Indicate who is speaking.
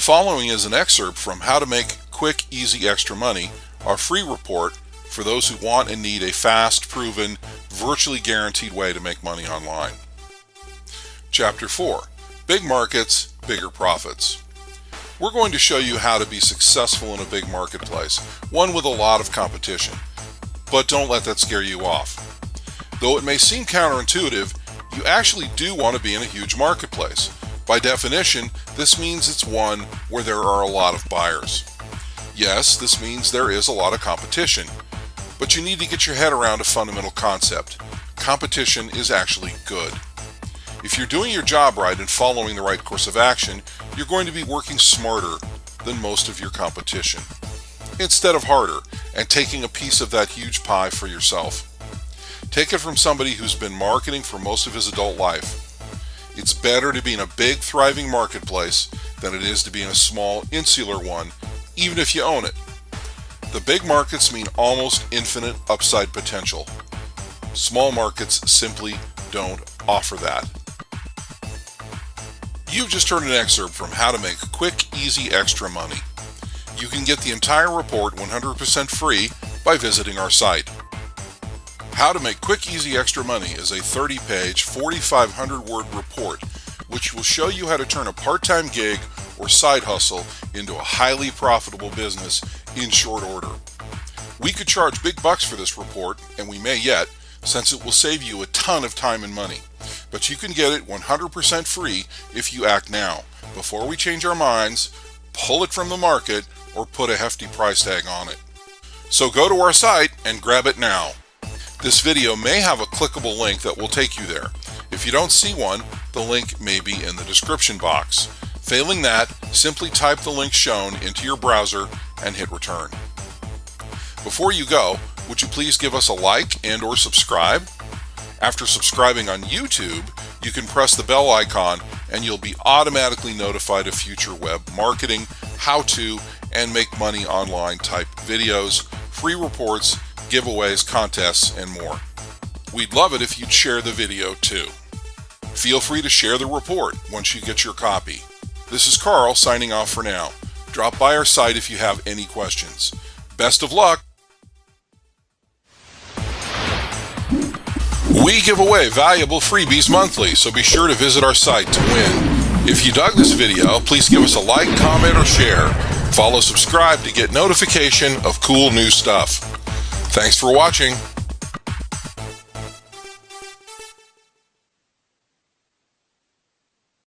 Speaker 1: following is an excerpt from How to Make Quick, Easy Extra Money, our free report for those who want and need a fast, proven, virtually guaranteed way to make money online. Chapter 4. Big Markets, Bigger Profits. We're going to show you how to be successful in a big marketplace, one with a lot of competition. But don't let that scare you off. Though it may seem counterintuitive, you actually do want to be in a huge marketplace. By definition, this means it's one where there are a lot of buyers. Yes, this means there is a lot of competition, but you need to get your head around a fundamental concept. Competition is actually good. If you're doing your job right and following the right course of action, you're going to be working smarter than most of your competition, instead of harder, and taking a piece of that huge pie for yourself. Take it from somebody who's been marketing for most of his adult life. It's better to be in a big, thriving marketplace than it is to be in a small, insular one, even if you own it. The big markets mean almost infinite upside potential. Small markets simply don't offer that. You've just heard an excerpt from How to Make Quick, Easy Extra Money. You can get the entire report 100% free by visiting our site. How to Make Quick, Easy Extra Money is a 30-page, 4,500-word report which will show you how to turn a part-time gig or side hustle into a highly profitable business in short order. We could charge big bucks for this report, and we may yet, since it will save you a ton of time and money. But you can get it 100% free if you act now, before we change our minds, pull it from the market, or put a hefty price tag on it. So go to our site and grab it now. This video may have a clickable link that will take you there. If you don't see one, the link may be in the description box. Failing that, simply type the link shown into your browser and hit return. Before you go, would you please give us a like and or subscribe? After subscribing on YouTube, you can press the bell icon and you'll be automatically notified of future web marketing, how-to, and make money online type videos, free reports, giveaways, contests, and more. We'd love it if you'd share the video too. Feel free to share the report once you get your copy. This is Carl signing off for now. Drop by our site if you have any questions. Best of luck! We give away valuable freebies monthly, so be sure to visit our site to win. If you dug this video, please give us a like, comment, or share. Follow, subscribe to get notification of cool new stuff. Thanks for watching.